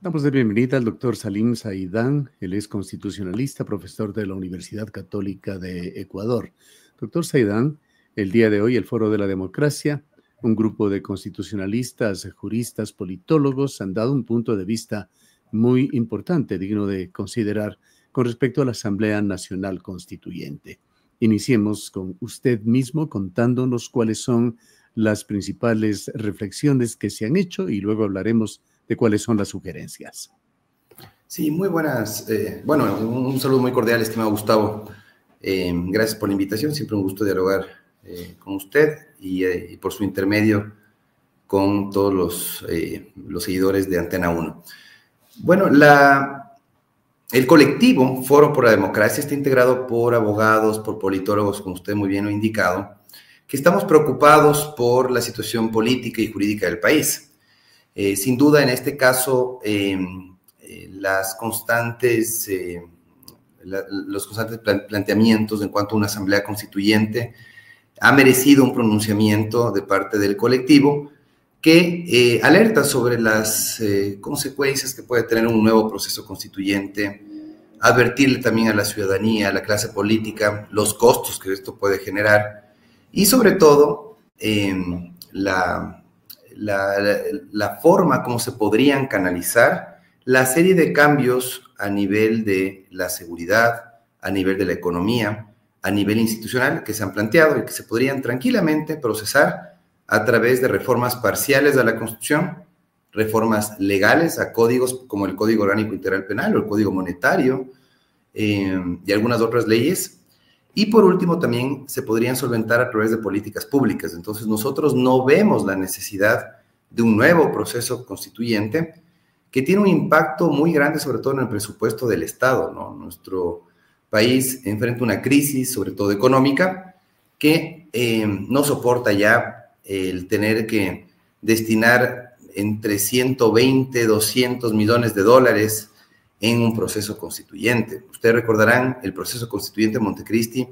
Damos de bienvenida al doctor Salim Saidán. Él es constitucionalista, profesor de la Universidad Católica de Ecuador. Doctor Saidán, el día de hoy el Foro de la Democracia, un grupo de constitucionalistas, juristas, politólogos han dado un punto de vista muy importante, digno de considerar, con respecto a la Asamblea Nacional Constituyente. Iniciemos con usted mismo contándonos cuáles son las principales reflexiones que se han hecho y luego hablaremos de cuáles son las sugerencias. Sí, muy buenas. Un saludo muy cordial, estimado Gustavo. Gracias por la invitación, siempre un gusto dialogar con usted y por su intermedio con todos los seguidores de Antena 1. Bueno, el colectivo Foro por la Democracia está integrado por abogados, por politólogos, como usted muy bien lo ha indicado, que estamos preocupados por la situación política y jurídica del país. Sin duda, en este caso, los constantes planteamientos en cuanto a una asamblea constituyente ha merecido un pronunciamiento de parte del colectivo que alerta sobre las consecuencias que puede tener un nuevo proceso constituyente, advertirle también a la ciudadanía, a la clase política, los costos que esto puede generar y sobre todo la forma como se podrían canalizar la serie de cambios a nivel de la seguridad, a nivel de la economía, a nivel institucional que se han planteado y que se podrían tranquilamente procesar a través de reformas parciales a la Constitución, reformas legales a códigos como el Código Orgánico Integral Penal o el Código Monetario y algunas otras leyes. Y por último, también se podrían solventar a través de políticas públicas. Entonces, nosotros no vemos la necesidad de un nuevo proceso constituyente que tiene un impacto muy grande, sobre todo en el presupuesto del Estado, ¿no? Nuestro país enfrenta una crisis, sobre todo económica, que no soporta ya el tener que destinar entre 120, 200 millones de dólares en un proceso constituyente. Ustedes recordarán, el proceso constituyente de Montecristi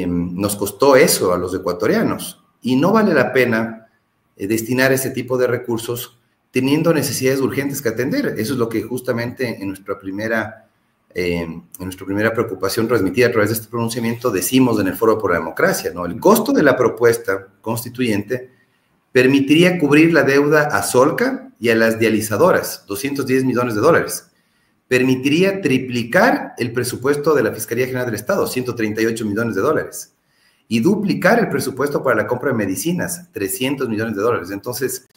nos costó eso a los ecuatorianos y no vale la pena destinar ese tipo de recursos teniendo necesidades urgentes que atender. Eso es lo que justamente en nuestra primera preocupación transmitida a través de este pronunciamiento decimos en el Foro por la Democracia, ¿no? El costo de la propuesta constituyente permitiría cubrir la deuda a Solca y a las dializadoras, 210 millones de dólares. Permitiría triplicar el presupuesto de la Fiscalía General del Estado, 138 millones de dólares, y duplicar el presupuesto para la compra de medicinas, 300 millones de dólares. Entonces,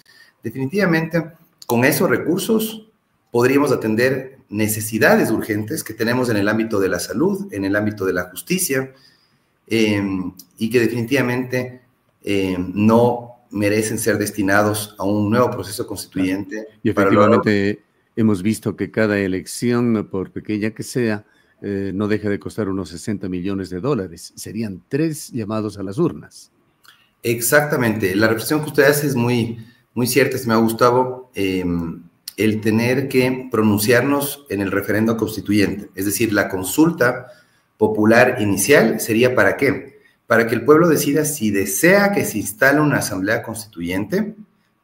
definitivamente, con esos recursos podríamos atender necesidades urgentes que tenemos en el ámbito de la salud, en el ámbito de la justicia, y que definitivamente no merecen ser destinados a un nuevo proceso constituyente. Claro. Y efectivamente hemos visto que cada elección, por pequeña que sea, no deja de costar unos 60 millones de dólares. Serían 3 llamados a las urnas. Exactamente. La reflexión que usted hace es muy, muy cierta, estimado Gustavo. El tener que pronunciarnos en el referendo constituyente, es decir, la consulta popular inicial, ¿sería para qué? Para que el pueblo decida si desea que se instale una asamblea constituyente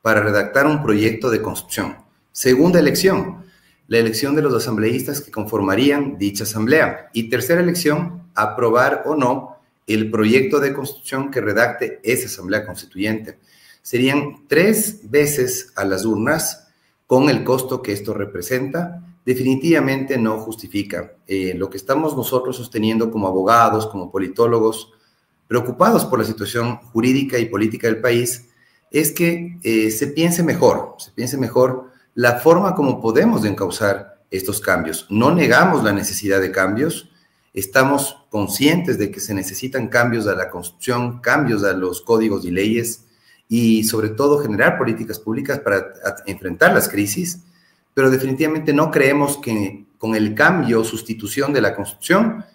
para redactar un proyecto de constitución. Segunda elección, la elección de los asambleístas que conformarían dicha asamblea. Y tercera elección, aprobar o no el proyecto de constitución que redacte esa asamblea constituyente. Serían 3 veces a las urnas con el costo que esto representa. Definitivamente no justifica. Lo que estamos nosotros sosteniendo como abogados, como politólogos, preocupados por la situación jurídica y política del país, es que se piense mejor la forma como podemos encauzar estos cambios. No negamos la necesidad de cambios, estamos conscientes de que se necesitan cambios a la Constitución, cambios a los códigos y leyes y sobre todo generar políticas públicas para enfrentar las crisis, pero definitivamente no creemos que con el cambio o sustitución de la Constitución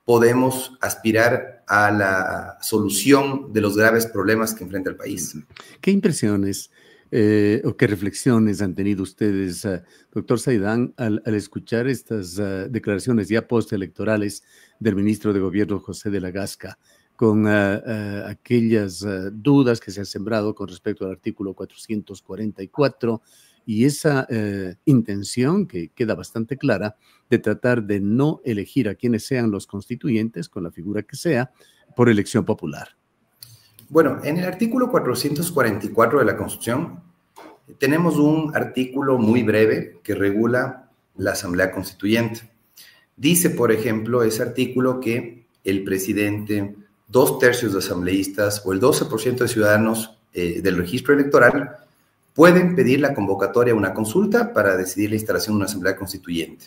podemos aspirar a la solución de los graves problemas que enfrenta el país. ¿Qué impresiones o qué reflexiones han tenido ustedes, doctor Saidán, al escuchar estas declaraciones ya postelectorales del ministro de Gobierno José de la Gasca, con aquellas dudas que se han sembrado con respecto al artículo 444 y esa intención que queda bastante clara de tratar de no elegir a quienes sean los constituyentes, con la figura que sea, por elección popular. Bueno, en el artículo 444 de la Constitución tenemos un artículo muy breve que regula la Asamblea Constituyente. Dice, por ejemplo, ese artículo que el presidente, 2/3 de asambleístas o el 12% de ciudadanos del registro electoral pueden pedir la convocatoria a una consulta para decidir la instalación de una Asamblea Constituyente.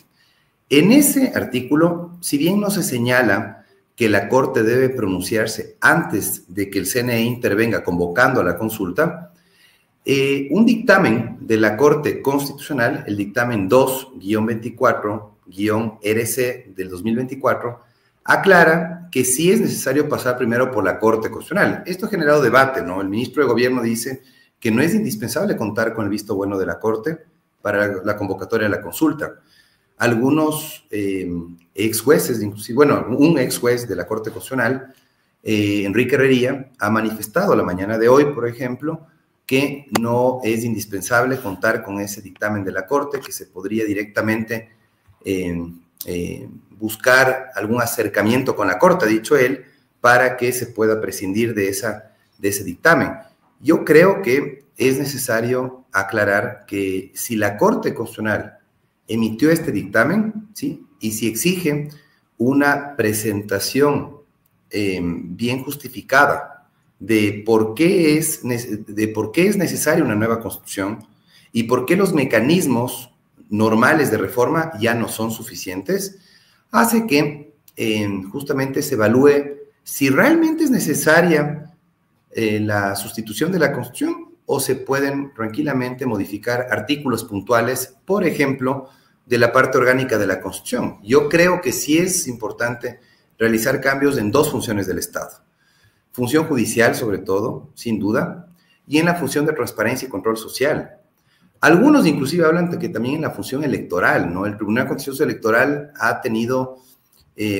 En ese artículo, si bien no se señala que la Corte debe pronunciarse antes de que el CNE intervenga convocando a la consulta, un dictamen de la Corte Constitucional, el dictamen 2-24-RC del 2024, aclara que sí es necesario pasar primero por la Corte Constitucional. Esto ha generado debate, ¿no? El ministro de Gobierno dice que no es indispensable contar con el visto bueno de la Corte para la convocatoria de la consulta. Algunos ex jueces, inclusive, bueno, un ex juez de la Corte Constitucional, Enrique Herrería, ha manifestado la mañana de hoy, por ejemplo, que no es indispensable contar con ese dictamen de la Corte, que se podría directamente buscar algún acercamiento con la Corte, ha dicho él, para que se pueda prescindir de ese dictamen. Yo creo que es necesario aclarar que si la Corte Constitucional emitió este dictamen, ¿sí?, y si exige una presentación bien justificada de por qué es necesaria una nueva Constitución y por qué los mecanismos normales de reforma ya no son suficientes, hace que justamente se evalúe si realmente es necesaria la sustitución de la Constitución o se pueden tranquilamente modificar artículos puntuales, por ejemplo, de la parte orgánica de la Constitución. Yo creo que sí es importante realizar cambios en dos funciones del Estado. Función judicial, sobre todo, sin duda, y en la función de transparencia y control social. Algunos inclusive hablan de que también en la función electoral, ¿no? El Tribunal Contencioso Electoral ha tenido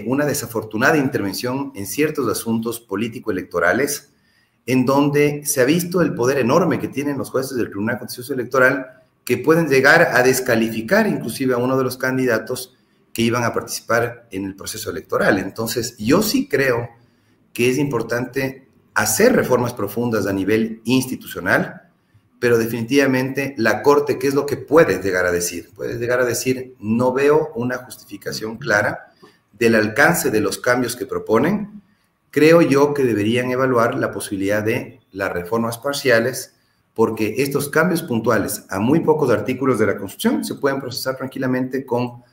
una desafortunada intervención en ciertos asuntos político-electorales, en donde se ha visto el poder enorme que tienen los jueces del Tribunal Contencioso Electoral, que pueden llegar a descalificar inclusive a uno de los candidatos que iban a participar en el proceso electoral. Entonces, yo sí creo que es importante hacer reformas profundas a nivel institucional, pero definitivamente la Corte, ¿qué es lo que puede llegar a decir? Puede llegar a decir, no veo una justificación clara del alcance de los cambios que proponen. Creo yo que deberían evaluar la posibilidad de las reformas parciales, porque estos cambios puntuales a muy pocos artículos de la Constitución se pueden procesar tranquilamente con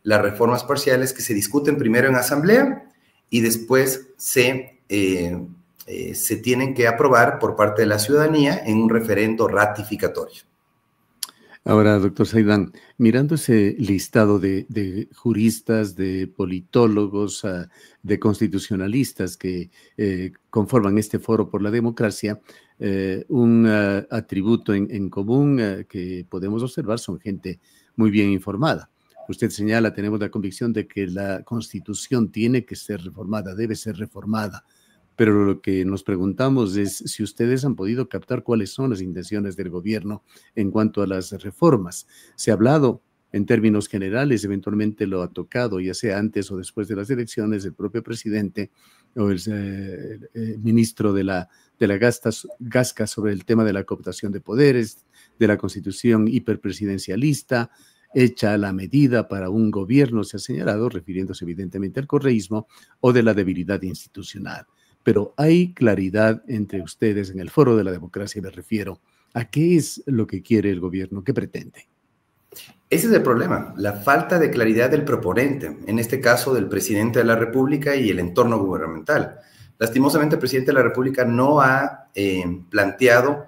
las reformas parciales que se discuten primero en asamblea y después se tienen que aprobar por parte de la ciudadanía en un referendo ratificatorio. Ahora, doctor Saidán, mirando ese listado de juristas, de politólogos, de constitucionalistas que conforman este foro por la democracia, un atributo en común que podemos observar son gente muy bien informada. Usted señala, tenemos la convicción de que la Constitución tiene que ser reformada, debe ser reformada. Pero lo que nos preguntamos es si ustedes han podido captar cuáles son las intenciones del gobierno en cuanto a las reformas. Se ha hablado en términos generales, eventualmente lo ha tocado, ya sea antes o después de las elecciones, el propio presidente o el ministro de la Gasca sobre el tema de la cooptación de poderes, de la constitución hiperpresidencialista, hecha a la medida para un gobierno, se ha señalado, refiriéndose evidentemente al correísmo, o de la debilidad institucional. Pero hay claridad entre ustedes en el foro de la democracia, me refiero. ¿A qué es lo que quiere el gobierno? ¿Qué pretende? Ese es el problema, la falta de claridad del proponente, en este caso del presidente de la República y el entorno gubernamental. Lastimosamente, el presidente de la República no ha planteado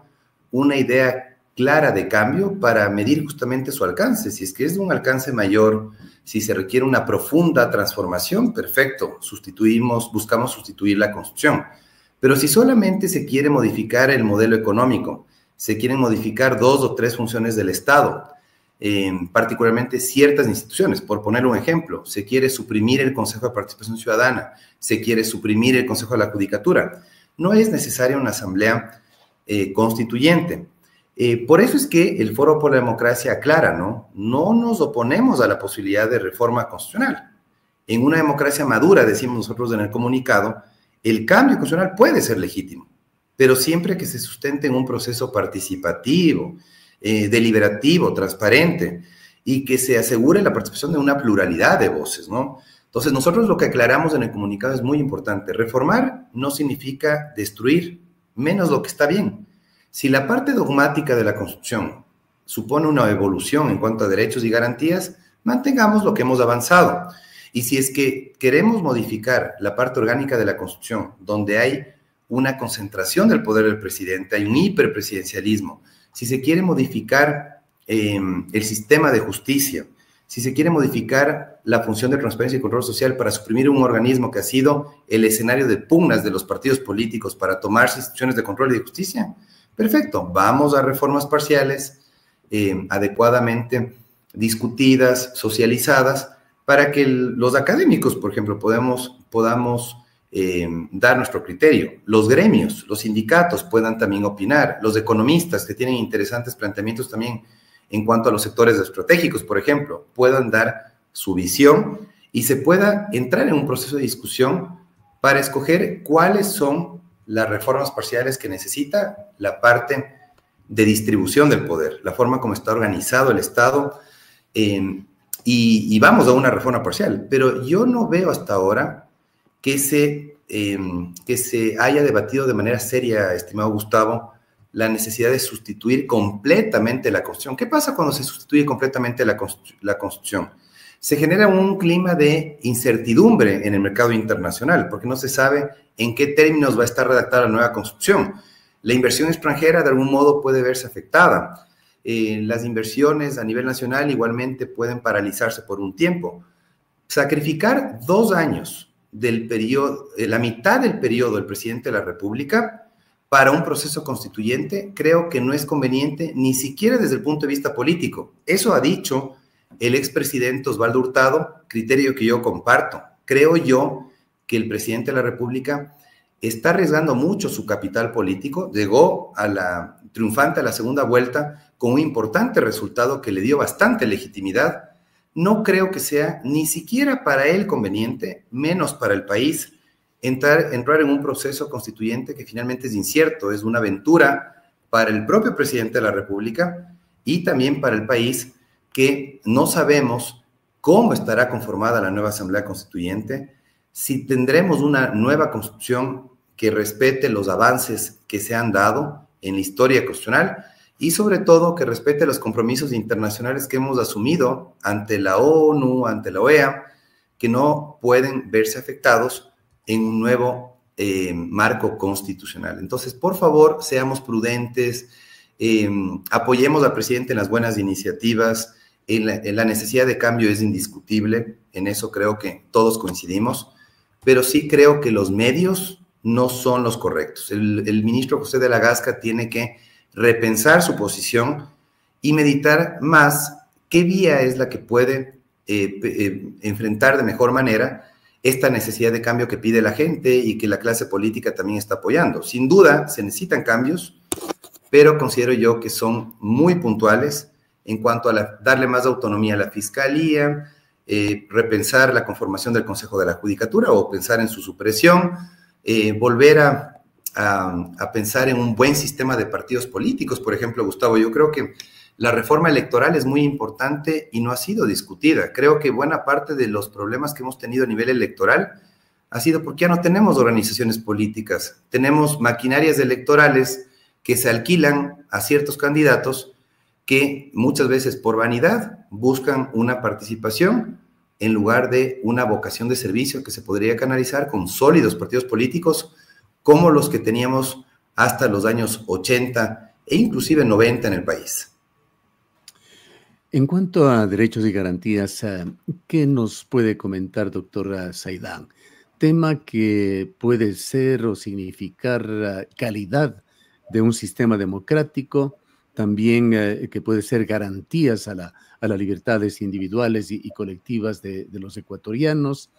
una idea clara de cambio para medir justamente su alcance. Si es que es de un alcance mayor, si se requiere una profunda transformación, perfecto, buscamos sustituir la Constitución. Pero si solamente se quiere modificar el modelo económico, se quieren modificar 2 o 3 funciones del Estado, particularmente ciertas instituciones, por poner un ejemplo, se quiere suprimir el Consejo de Participación Ciudadana, se quiere suprimir el Consejo de la Judicatura, no es necesaria una asamblea constituyente. Por eso es que el Foro por la Democracia aclara, ¿no? No nos oponemos a la posibilidad de reforma constitucional. En una democracia madura, decimos nosotros en el comunicado, el cambio constitucional puede ser legítimo, pero siempre que se sustente en un proceso participativo, deliberativo, transparente, y que se asegure la participación de una pluralidad de voces, ¿no? Entonces, nosotros lo que aclaramos en el comunicado es muy importante. Reformar no significa destruir, menos lo que está bien. Si la parte dogmática de la Constitución supone una evolución en cuanto a derechos y garantías, mantengamos lo que hemos avanzado. Y si es que queremos modificar la parte orgánica de la Constitución, donde hay una concentración del poder del presidente, hay un hiperpresidencialismo, si se quiere modificar el sistema de justicia, si se quiere modificar la función de transparencia y control social para suprimir un organismo que ha sido el escenario de pugnas de los partidos políticos para tomar instituciones de control y de justicia, perfecto, vamos a reformas parciales adecuadamente discutidas, socializadas, para que los académicos, por ejemplo, podamos dar nuestro criterio. Los gremios, los sindicatos puedan también opinar, los economistas que tienen interesantes planteamientos también en cuanto a los sectores estratégicos, por ejemplo, puedan dar su visión y se pueda entrar en un proceso de discusión para escoger cuáles son las reformas parciales que necesita la parte de distribución del poder, la forma como está organizado el Estado, y vamos a una reforma parcial. Pero yo no veo hasta ahora que se haya debatido de manera seria, estimado Gustavo, la necesidad de sustituir completamente la Constitución. ¿Qué pasa cuando se sustituye completamente la Constitución? Se genera un clima de incertidumbre en el mercado internacional, porque no se sabe en qué términos va a estar redactada la nueva Constitución. La inversión extranjera, de algún modo, puede verse afectada. Las inversiones a nivel nacional igualmente pueden paralizarse por un tiempo. Sacrificar 2 años del periodo, la mitad del periodo del presidente de la República para un proceso constituyente, creo que no es conveniente ni siquiera desde el punto de vista político. Eso ha dicho el expresidente Osvaldo Hurtado, criterio que yo comparto. Creo yo que el presidente de la República está arriesgando mucho su capital político, llegó triunfante a la segunda vuelta con un importante resultado que le dio bastante legitimidad. No creo que sea ni siquiera para él conveniente, menos para el país, entrar en un proceso constituyente que finalmente es incierto, es una aventura para el propio presidente de la República y también para el país, que no sabemos cómo estará conformada la nueva Asamblea Constituyente, si tendremos una nueva Constitución que respete los avances que se han dado en la historia constitucional y sobre todo que respete los compromisos internacionales que hemos asumido ante la ONU, ante la OEA, que no pueden verse afectados en un nuevo marco constitucional. Entonces, por favor, seamos prudentes, apoyemos al presidente en las buenas iniciativas, en la necesidad de cambio es indiscutible, en eso creo que todos coincidimos, pero sí creo que los medios no son los correctos. El ministro José de la Gasca tiene que repensar su posición y meditar más qué vía es la que puede enfrentar de mejor manera esta necesidad de cambio que pide la gente y que la clase política también está apoyando. Sin duda, se necesitan cambios, pero considero yo que son muy puntuales en cuanto a darle más autonomía a la Fiscalía, repensar la conformación del Consejo de la Judicatura o pensar en su supresión, volver a pensar en un buen sistema de partidos políticos. Por ejemplo, Gustavo, yo creo que la reforma electoral es muy importante y no ha sido discutida. Creo que buena parte de los problemas que hemos tenido a nivel electoral ha sido porque ya no tenemos organizaciones políticas, tenemos maquinarias electorales que se alquilan a ciertos candidatos que muchas veces por vanidad buscan una participación en lugar de una vocación de servicio que se podría canalizar con sólidos partidos políticos como los que teníamos hasta los años 80 e inclusive 90 en el país. En cuanto a derechos y garantías, ¿qué nos puede comentar, doctora Saidán? Tema que puede ser o significar calidad de un sistema democrático, también que puede ser garantías a las libertades individuales y colectivas de los ecuatorianos,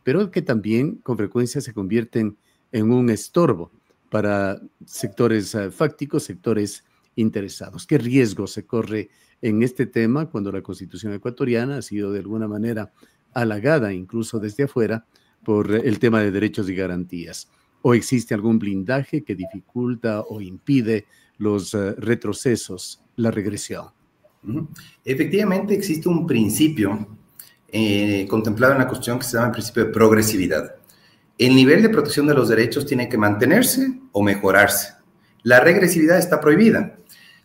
pero que también con frecuencia se convierten en un estorbo para sectores fácticos, sectores interesados. ¿Qué riesgo se corre en este tema cuando la Constitución ecuatoriana ha sido de alguna manera halagada, incluso desde afuera, por el tema de derechos y garantías? ¿O existe algún blindaje que dificulta o impide los retrocesos, la regresión? Efectivamente, existe un principio contemplado en la Constitución que se llama el principio de progresividad. El nivel de protección de los derechos tiene que mantenerse o mejorarse. La regresividad está prohibida.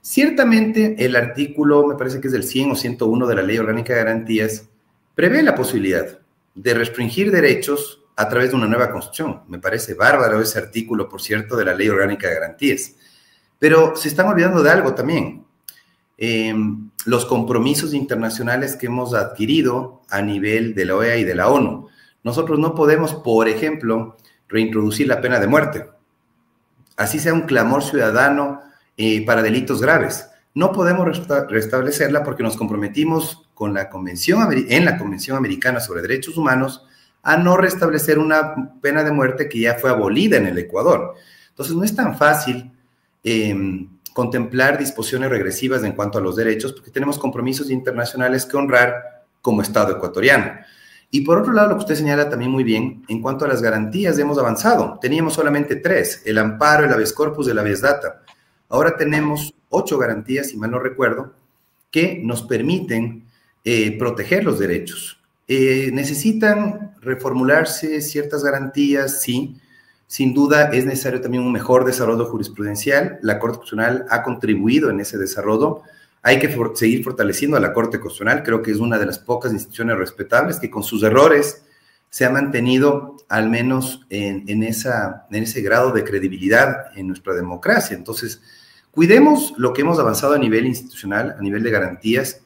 Ciertamente, el artículo, me parece que es del 100 o 101 de la Ley Orgánica de Garantías, prevé la posibilidad de restringir derechos a través de una nueva Constitución. Me parece bárbaro ese artículo, por cierto, de la Ley Orgánica de Garantías. Pero se están olvidando de algo también. Los compromisos internacionales que hemos adquirido a nivel de la OEA y de la ONU. Nosotros no podemos, por ejemplo, reintroducir la pena de muerte. Así sea un clamor ciudadano para delitos graves. No podemos restablecerla porque nos comprometimos con la en la Convención Americana sobre Derechos Humanos a no restablecer una pena de muerte que ya fue abolida en el Ecuador. Entonces, no es tan fácil contemplar disposiciones regresivas en cuanto a los derechos porque tenemos compromisos internacionales que honrar como Estado ecuatoriano. Y por otro lado, lo que usted señala también muy bien, en cuanto a las garantías hemos avanzado. Teníamos solamente 3, el amparo, el habeas corpus y el habeas data. Ahora tenemos 8 garantías, si mal no recuerdo, que nos permiten proteger los derechos. ¿Necesitan reformularse ciertas garantías? Sí. Sin duda es necesario también un mejor desarrollo jurisprudencial. La Corte Constitucional ha contribuido en ese desarrollo. Hay que seguir fortaleciendo a la Corte Constitucional. Creo que es una de las pocas instituciones respetables que con sus errores se ha mantenido al menos en ese grado de credibilidad en nuestra democracia. Entonces, cuidemos lo que hemos avanzado a nivel institucional, a nivel de garantías,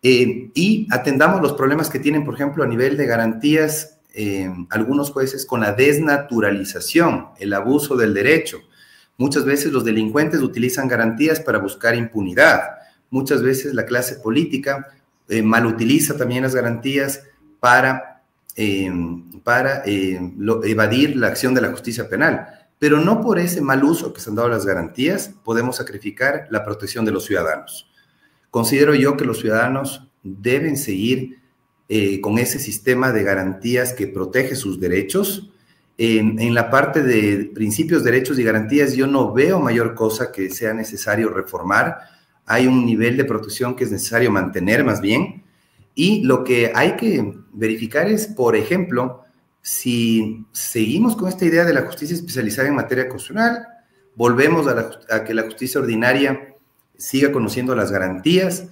y atendamos los problemas que tienen, por ejemplo, a nivel de garantías algunos jueces con la desnaturalización, el abuso del derecho. Muchas veces los delincuentes utilizan garantías para buscar impunidad. Muchas veces la clase política malutiliza también las garantías para evadir la acción de la justicia penal. Pero no por ese mal uso que se han dado las garantías podemos sacrificar la protección de los ciudadanos. Considero yo que los ciudadanos deben seguir con ese sistema de garantías que protege sus derechos. En la parte de principios, derechos y garantías, yo no veo mayor cosa que sea necesario reformar. Hay un nivel de protección que es necesario mantener más bien. Y lo que hay que verificar es, por ejemplo, si seguimos con esta idea de la justicia especializada en materia constitucional, volvemos a que la justicia ordinaria siga conociendo las garantías,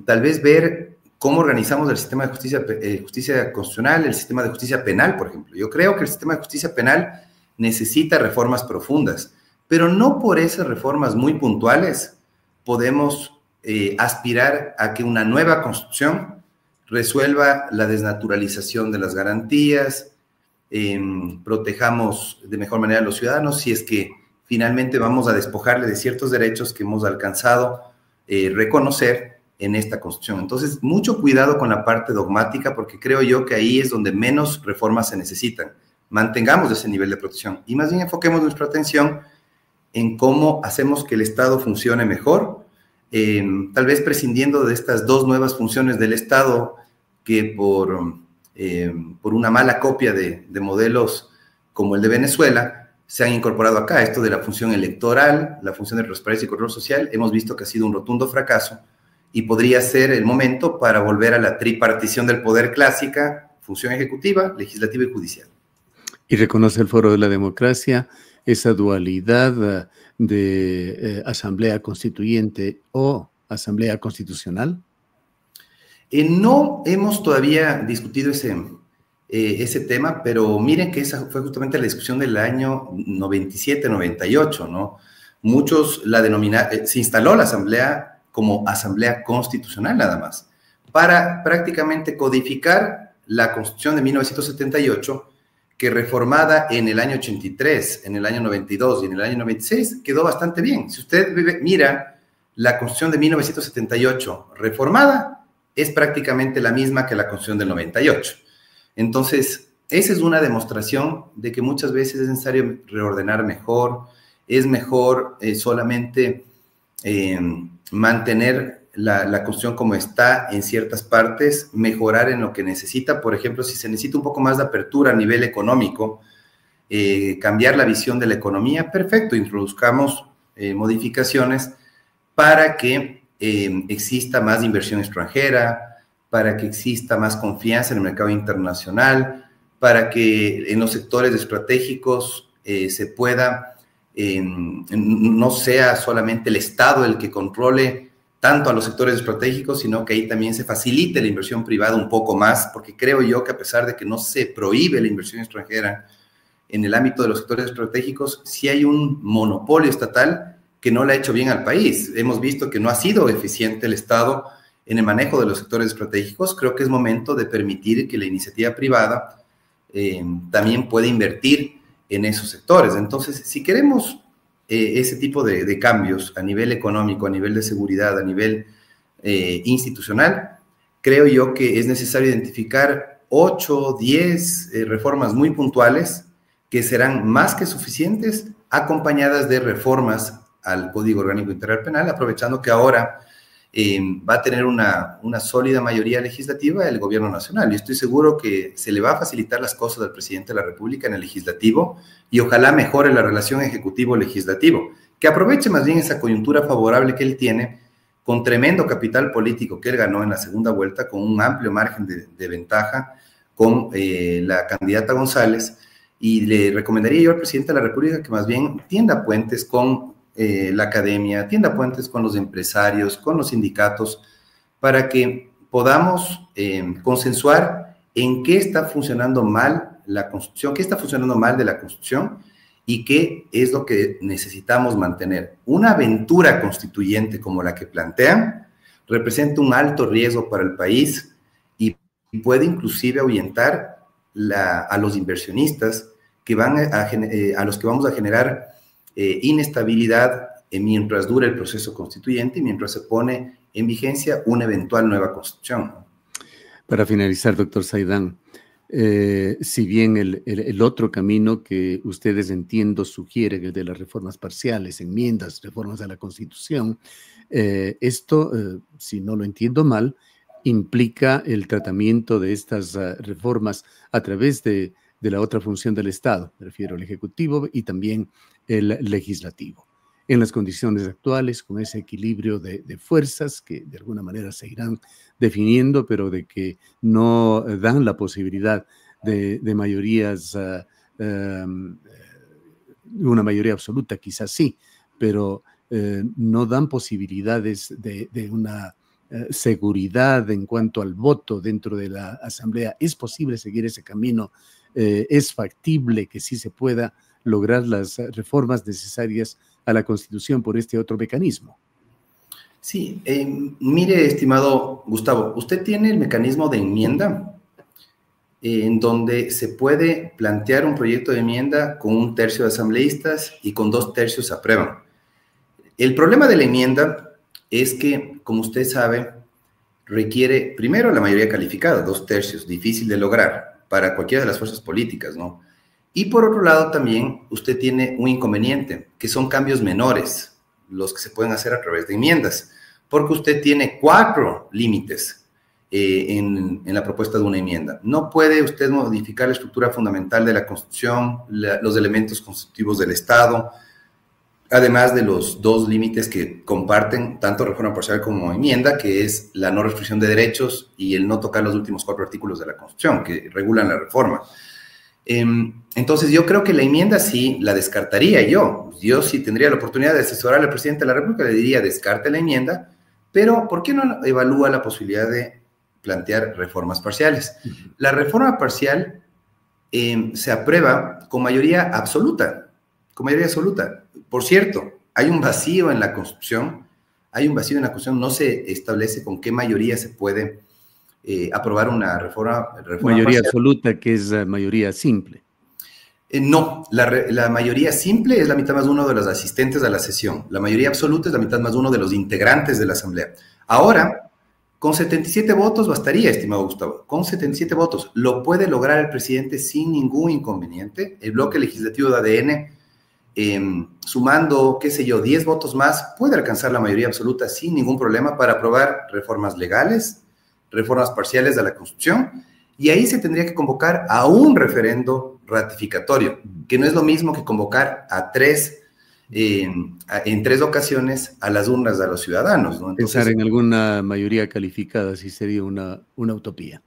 tal vez ver cómo organizamos el sistema de justicia constitucional, el sistema de justicia penal, por ejemplo. Yo creo que el sistema de justicia penal necesita reformas profundas, pero no por esas reformas muy puntuales podemos aspirar a que una nueva constitución resuelva la desnaturalización de las garantías, protejamos de mejor manera a los ciudadanos, si es que finalmente vamos a despojarle de ciertos derechos que hemos alcanzado reconocer en esta Constitución. Entonces, mucho cuidado con la parte dogmática, porque creo yo que ahí es donde menos reformas se necesitan. Mantengamos ese nivel de protección y más bien enfoquemos nuestra atención en cómo hacemos que el Estado funcione mejor, tal vez prescindiendo de estas 2 nuevas funciones del Estado que por una mala copia de modelos como el de Venezuela se han incorporado acá. Esto de la función electoral, la función de transparencia y control social, hemos visto que ha sido un rotundo fracaso y podría ser el momento para volver a la tripartición del poder clásica, función ejecutiva, legislativa y judicial. ¿Y reconoce el Foro de la Democracia esa dualidad de asamblea constituyente o asamblea constitucional? No hemos todavía discutido ese tema, pero miren que esa fue justamente la discusión del año 97-98, ¿no? Muchos la denominaron, se instaló la asamblea como asamblea constitucional nada más, para prácticamente codificar la Constitución de 1978, que reformada en el año 83, en el año 92 y en el año 96, quedó bastante bien. Si usted mira la Constitución de 1978 reformada, es prácticamente la misma que la Constitución del 98. Entonces, esa es una demostración de que muchas veces es necesario reordenar mejor, es mejor solamente mantener la Constitución como está en ciertas partes, mejorar en lo que necesita. Por ejemplo, si se necesita un poco más de apertura a nivel económico, cambiar la visión de la economía, perfecto, introduzcamos modificaciones para que exista más inversión extranjera, para que exista más confianza en el mercado internacional, para que en los sectores estratégicos se pueda, no sea solamente el Estado el que controle tanto a los sectores estratégicos, sino que ahí también se facilite la inversión privada un poco más, porque creo yo que a pesar de que no se prohíbe la inversión extranjera en el ámbito de los sectores estratégicos, sí hay un monopolio estatal que no le ha hecho bien al país. Hemos visto que no ha sido eficiente el Estado en el manejo de los sectores estratégicos. Creo que es momento de permitir que la iniciativa privada también pueda invertir en esos sectores. Entonces, si queremos ese tipo de cambios a nivel económico, a nivel de seguridad, a nivel institucional, creo yo que es necesario identificar 8, 10 reformas muy puntuales que serán más que suficientes, acompañadas de reformas al Código Orgánico Integral Penal, aprovechando que ahora va a tener una sólida mayoría legislativa el gobierno nacional. Yo estoy seguro que se le va a facilitar las cosas al presidente de la República en el legislativo y ojalá mejore la relación ejecutivo-legislativo, que aproveche más bien esa coyuntura favorable que él tiene con tremendo capital político que él ganó en la segunda vuelta, con un amplio margen de ventaja con la candidata González, y le recomendaría yo al presidente de la República que más bien tienda puentes con la academia, tienda puentes con los empresarios, con los sindicatos, para que podamos consensuar en qué está funcionando mal la Constitución, qué está funcionando mal de la Constitución y qué es lo que necesitamos mantener. Una aventura constituyente como la que plantean representa un alto riesgo para el país y puede inclusive ahuyentar a los inversionistas que van a los que vamos a generar inestabilidad mientras dura el proceso constituyente y mientras se pone en vigencia una eventual nueva constitución. Para finalizar, doctor Saidán, si bien el otro camino que ustedes, entiendo, sugieren, el de las reformas parciales, enmiendas, reformas a la Constitución, esto, si no lo entiendo mal, implica el tratamiento de estas reformas a través de la otra función del Estado, me refiero al Ejecutivo y también el Legislativo. En las condiciones actuales, con ese equilibrio de fuerzas que de alguna manera se irán definiendo, pero de que no dan la posibilidad de mayorías, una mayoría absoluta quizás sí, pero no dan posibilidades de una seguridad en cuanto al voto dentro de la Asamblea. ¿Es posible seguir ese camino? ¿Es factible que sí se pueda lograr las reformas necesarias a la Constitución por este otro mecanismo? Sí, mire, estimado Gustavo, usted tiene el mecanismo de enmienda en donde se puede plantear un proyecto de enmienda con 1/3 de asambleístas y con 2/3 aprueban. El problema de la enmienda es que, como usted sabe, requiere primero la mayoría calificada, 2/3, difícil de lograr para cualquiera de las fuerzas políticas, ¿no? Y por otro lado también usted tiene un inconveniente, que son cambios menores, los que se pueden hacer a través de enmiendas, porque usted tiene 4 límites en la propuesta de una enmienda. No puede usted modificar la estructura fundamental de la Constitución, los elementos constitutivos del Estado, además de los 2 límites que comparten tanto reforma parcial como enmienda, que es la no restricción de derechos y el no tocar los últimos 4 artículos de la Constitución que regulan la reforma. Entonces yo creo que la enmienda sí la descartaría yo. Yo sí tendría la oportunidad de asesorar al presidente de la República, le diría descarte la enmienda, pero ¿por qué no evalúa la posibilidad de plantear reformas parciales? La reforma parcial se aprueba con mayoría absoluta, Por cierto, hay un vacío en la Constitución, no se establece con qué mayoría se puede aprobar una reforma mayoría parcial. Absoluta, que es mayoría simple. No, la mayoría simple es la mitad más 1 de los asistentes a la sesión. La mayoría absoluta es la mitad más 1 de los integrantes de la Asamblea. Ahora, con 77 votos bastaría, estimado Gustavo. Con 77 votos lo puede lograr el presidente sin ningún inconveniente. El bloque legislativo de ADN sumando, qué sé yo, 10 votos más, puede alcanzar la mayoría absoluta sin ningún problema para aprobar reformas legales, reformas parciales de la Constitución, y ahí se tendría que convocar a un referendo ratificatorio, que no es lo mismo que convocar a en tres ocasiones a las urnas de los ciudadanos, ¿no? Entonces, pensar en alguna mayoría calificada sí sería una utopía.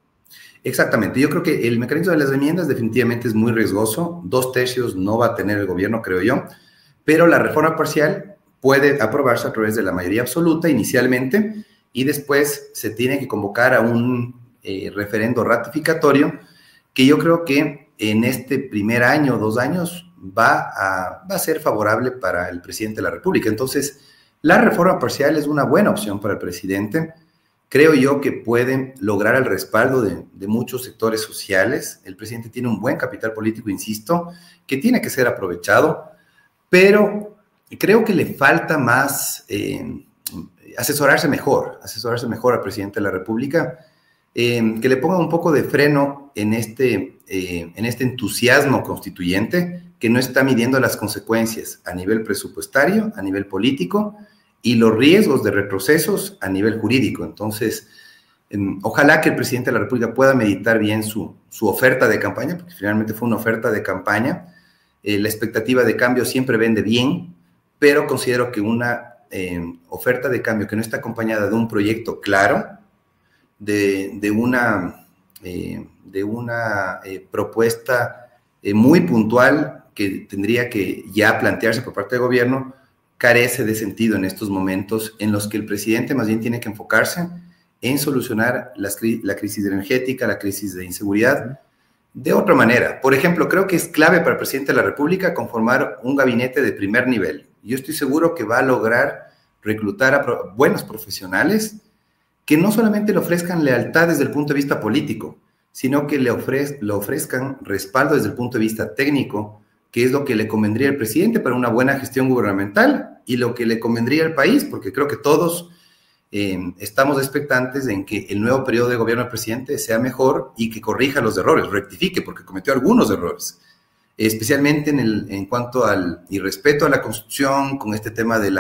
exactamente, yo creo que el mecanismo de las enmiendas definitivamente es muy riesgoso, 2/3 no va a tener el gobierno, creo yo, pero la reforma parcial puede aprobarse a través de la mayoría absoluta inicialmente y después se tiene que convocar a un referendo ratificatorio que yo creo que en este primer año, 2 años, va a ser favorable para el presidente de la República. Entonces, la reforma parcial es una buena opción para el presidente. Creo yo que pueden lograr el respaldo de muchos sectores sociales. El presidente tiene un buen capital político, insisto, que tiene que ser aprovechado, pero creo que le falta más asesorarse mejor al presidente de la República, que le ponga un poco de freno en este entusiasmo constituyente que no está midiendo las consecuencias a nivel presupuestario, a nivel político, y los riesgos de retrocesos a nivel jurídico. Entonces, ojalá que el presidente de la República pueda meditar bien su oferta de campaña, porque finalmente fue una oferta de campaña. La expectativa de cambio siempre vende bien, pero considero que una oferta de cambio que no está acompañada de un proyecto claro, de una propuesta muy puntual que tendría que ya plantearse por parte del gobierno, carece de sentido en estos momentos en los que el presidente más bien tiene que enfocarse en solucionar la crisis energética, la crisis de inseguridad de otra manera. Por ejemplo, creo que es clave para el presidente de la República conformar un gabinete de primer nivel. Yo estoy seguro que va a lograr reclutar a buenos profesionales que no solamente le ofrezcan lealtad desde el punto de vista político, sino que le ofrezcan respaldo desde el punto de vista técnico, que es lo que le convendría al presidente para una buena gestión gubernamental y lo que le convendría al país, porque creo que todos estamos expectantes en que el nuevo periodo de gobierno del presidente sea mejor y que corrija los errores, rectifique, porque cometió algunos errores, especialmente en cuanto al irrespeto a la Constitución, con este tema de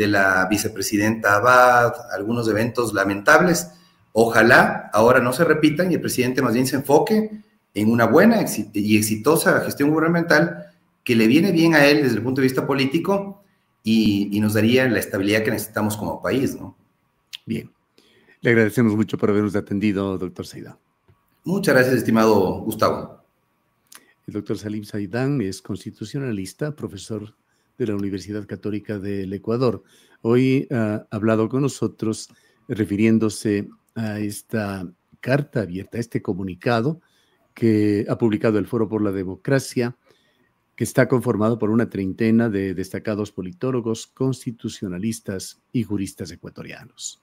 la vicepresidenta Abad, algunos eventos lamentables. Ojalá ahora no se repitan y el presidente más bien se enfoque en una buena y exitosa gestión gubernamental que le viene bien a él desde el punto de vista político y nos daría la estabilidad que necesitamos como país, ¿no? Bien. Le agradecemos mucho por habernos atendido, doctor Saidán. Muchas gracias, estimado Gustavo. El doctor Salim Saidán es constitucionalista, profesor de la Universidad Católica del Ecuador. Hoy ha hablado con nosotros refiriéndose a esta carta abierta, a este comunicado que ha publicado el Foro por la Democracia, que está conformado por una treintena de destacados politólogos, constitucionalistas y juristas ecuatorianos.